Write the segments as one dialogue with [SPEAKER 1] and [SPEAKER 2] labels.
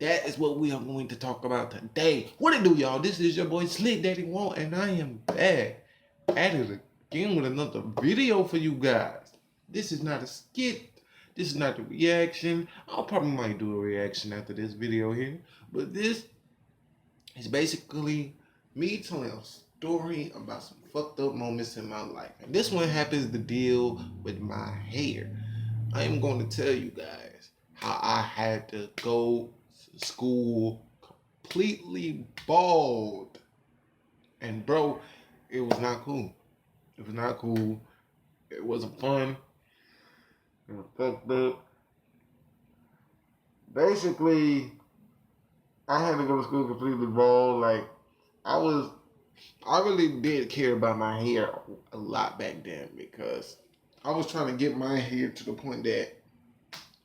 [SPEAKER 1] That is what we are going to talk about today. What it do, y'all? This is your boy Slick Daddy Won't, and I am back at it again with another video for you guys. This is not a skit. This is not a reaction. I'll probably might do a reaction after this video here. But this is basically me telling a story about some fucked up moments in my life. And this one happens to deal with my hair. I am going to tell you guys how I had to go to school completely bald. And bro, it was not cool. It was not cool. It wasn't fun. It was fucked up. Basically, I had to go to school completely bald. Like, I really did care about my hair a lot back then because I was trying to get my hair to the point that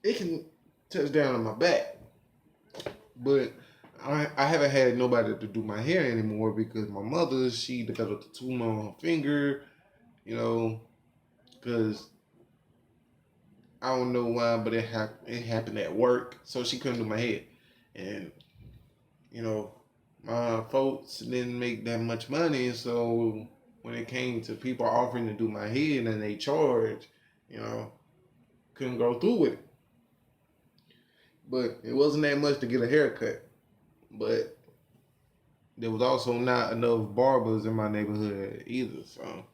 [SPEAKER 1] it can touch down on my back. But I haven't had nobody to do my hair anymore because my mother, she developed a tumor on her finger, because I don't know why, but it happened at work, so she couldn't do my hair. And, my folks didn't make that much money, so when it came to people offering to do my hair and they charge, couldn't go through with it. But it wasn't that much to get a haircut. But there was also not enough barbers in my neighborhood either. So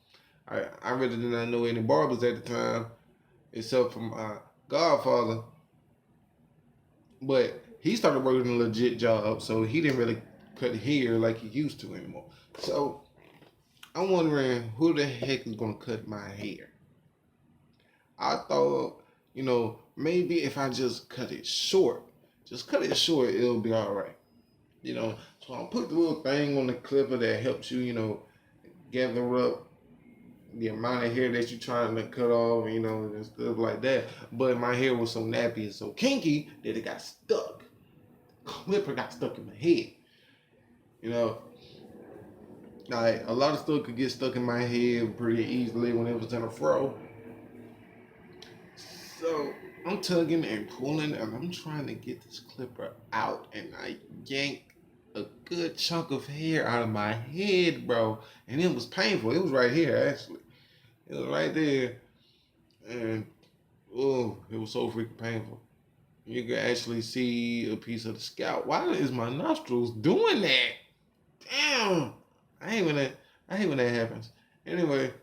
[SPEAKER 1] I really did not know any barbers at the time, except for my godfather. But he started working a legit job, so he didn't really cut hair like he used to anymore. So I'm wondering who the heck is gonna cut my hair. I thought, maybe if I just cut it short, it'll be all right. So I'll put the little thing on the clipper that helps you, gather up the amount of hair that you're trying to cut off, and stuff like that. But my hair was so nappy and so kinky that it got stuck. Clipper got stuck in my head. Like a lot of stuff could get stuck in my head pretty easily when it was in a fro. So I'm tugging and pulling and I'm trying to get this clipper out, and I yanked a good chunk of hair out of my head, bro. And it was painful. It was right here, actually. It was right there. And, it was so freaking painful. You could actually see a piece of the scalp. Why is my nostrils doing that? Damn. I hate when that happens. Anyway,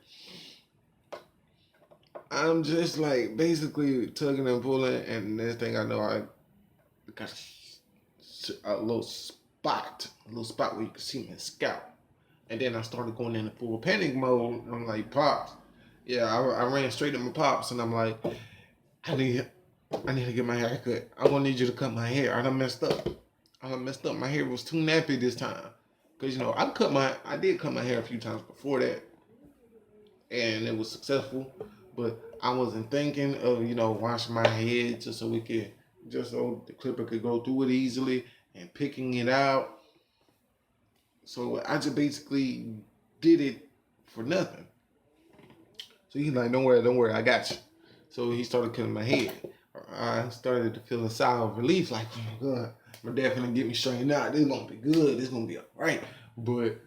[SPEAKER 1] I'm just like basically tugging and pulling, and next thing I know, I got a little spot where you can see my scalp. And then I started going into full panic mode. I'm like, Pops. Yeah, I ran straight to my Pops, and I'm like, I need to get my hair cut. I'm gonna need you to cut my hair. I done messed up. My hair was too nappy this time. Cause I did cut my hair a few times before that, and it was successful. But I wasn't thinking of washing my head just so the clipper could go through it easily and picking it out. So I just basically did it for nothing. So he's like, don't worry, I got you. So he started cutting my head. I started to feel a sigh of relief, like, oh my God, my dad finna get me straightened out. This is gonna be good. This is gonna be all right. But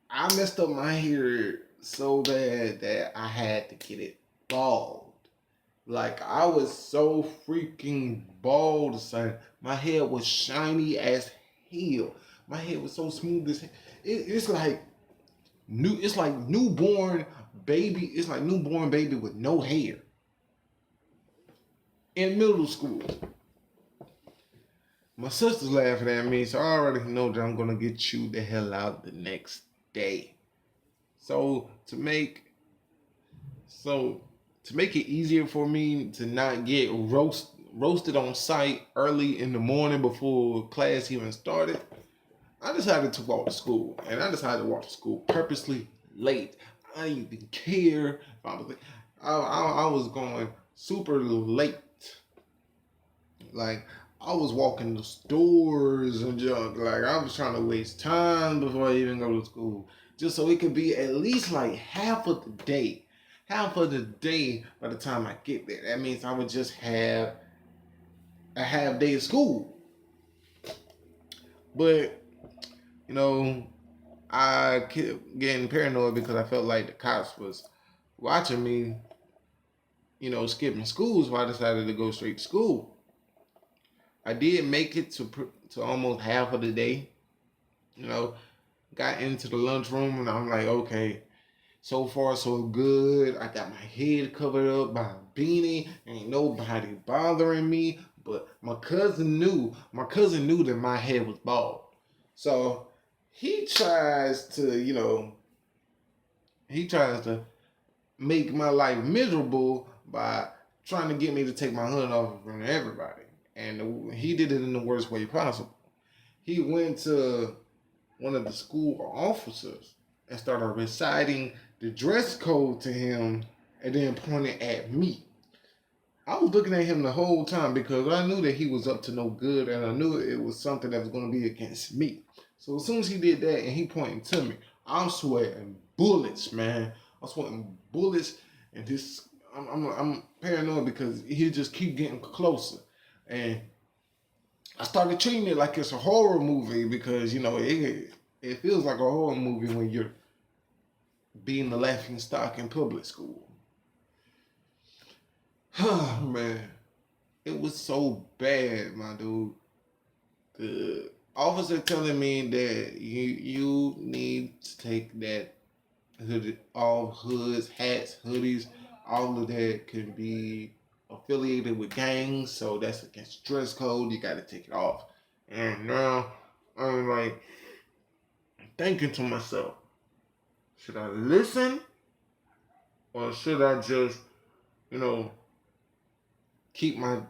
[SPEAKER 1] I messed up my hair so bad that I had to get it bald. Like, I was so freaking bald, son. My hair was shiny as hell. My hair was so smooth as hell. It's like newborn baby. It's like newborn baby with no hair. In middle school. My sister's laughing at me, so I already know that I'm gonna get you the hell out the next day. So to make it easier for me to not get roasted on site early in the morning before class even started, I decided to walk to school, and I decided to walk to school purposely late. I didn't even care. I was going super late. Like, I was walking the stores and junk. Like, I was trying to waste time before I even go to school, just so it could be at least like half of the day. Half of the day by the time I get there. That means I would just have a half day of school. But, you know, I kept getting paranoid because I felt like the cops was watching me, skipping school, so I decided to go straight to school. I did make it to almost half of the day, you know, got into the lunchroom and I'm like, okay, so far so good. I got my head covered up by a beanie. Ain't nobody bothering me. But my cousin knew. My cousin knew that my head was bald. So he tries to, he tries to make my life miserable by trying to get me to take my hood off in front of everybody. And he did it in the worst way possible. He went to one of the school officers and started reciting the dress code to him and then pointed at me. I was looking at him the whole time because I knew that he was up to no good and I knew it was something that was going to be against me. So as soon as he did that and he pointed to me, I'm sweating bullets, man. I'm sweating bullets and this, I'm paranoid because he just keep getting closer. And I started treating it like it's a horror movie because, it feels like a horror movie when you're being the laughing stock in public school. Oh, man. It was so bad, my dude. The officer telling me that you need to take that hoodie, all hoods, hats, hoodies, all of that can be affiliated with gangs, so that's against dress code. You got to take it off. And now I'm like thinking to myself, should I listen or should I just, you know, keep my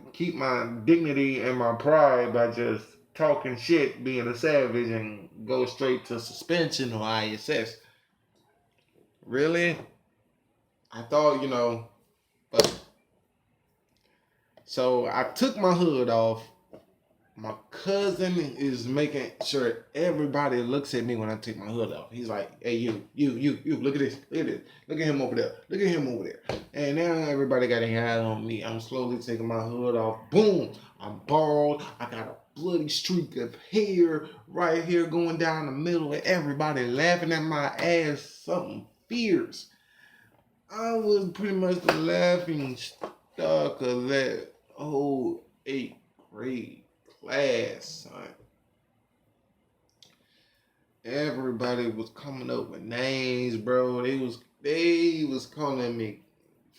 [SPEAKER 1] dignity and my pride by just talking shit, being a savage, and go straight to suspension or ISS? Really? I thought, but so I took my hood off. My cousin is making sure everybody looks at me when I take my hood off. He's like, hey, you, look at this, look at him over there, look at him over there. And now everybody got their eye on me. I'm slowly taking my hood off. Boom, I'm bald. I got a bloody streak of hair right here going down the middle, and everybody laughing at my ass, something fierce. I was pretty much the laughing stock of that whole 8th grade class, son. Everybody was coming up with names, bro. They was calling me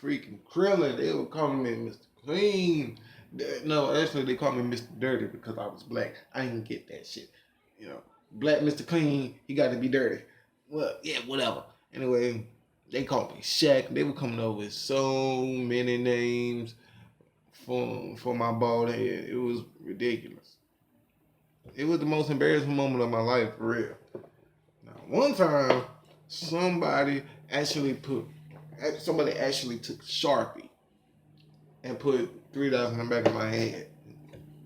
[SPEAKER 1] freaking Krillin. They were calling me Mr. Clean. No, actually they called me Mr. Dirty because I was black. I didn't get that shit. Black Mr. Clean, he got to be dirty. Well, yeah, whatever. Anyway, they called me Shaq. They were coming up with so many names for my bald head. It was ridiculous. It was the most embarrassing moment of my life, for real. Now, one time, somebody actually took Sharpie and put 3 dots in the back of my head.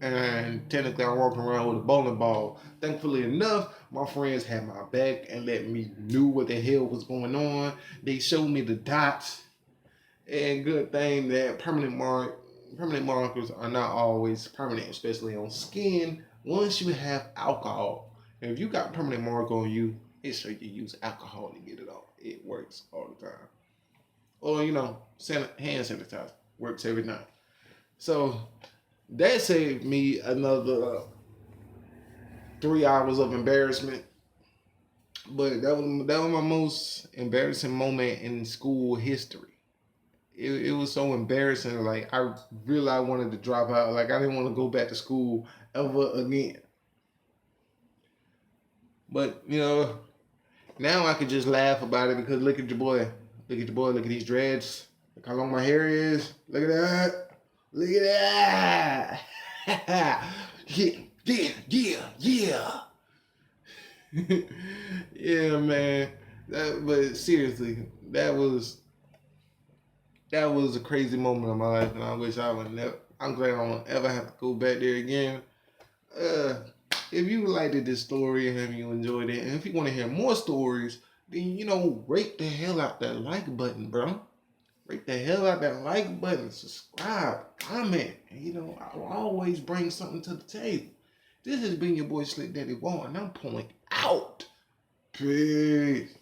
[SPEAKER 1] And technically, I'm walking around with a bowling ball. Thankfully enough, my friends had my back and let me knew what the hell was going on. They showed me the dots. And good thing that permanent markers are not always permanent, especially on skin. Once you have alcohol, if you got permanent mark on you, it's sure you use alcohol to get it off. It works all the time. Or hand sanitizer works every night. So that saved me another 3 hours of embarrassment. But that was my most embarrassing moment in school history. It was so embarrassing. Like I really wanted to drop out. Like I didn't want to go back to school ever again. But now I could just laugh about it because look at your boy. Look at your boy. Look at these dreads. Look how long my hair is. Look at that. Look at that. Yeah. Yeah, man. But seriously, that was a crazy moment of my life, and I wish I would never. I'm glad I won't ever have to go back there again. If you liked this story and you enjoyed it, and if you want to hear more stories, then rate the hell out that like button, bro. Rate the hell out that like button, subscribe, comment, and I'll always bring something to the table. This has been your boy Slick Daddy Wall, and I'm pulling out. Peace.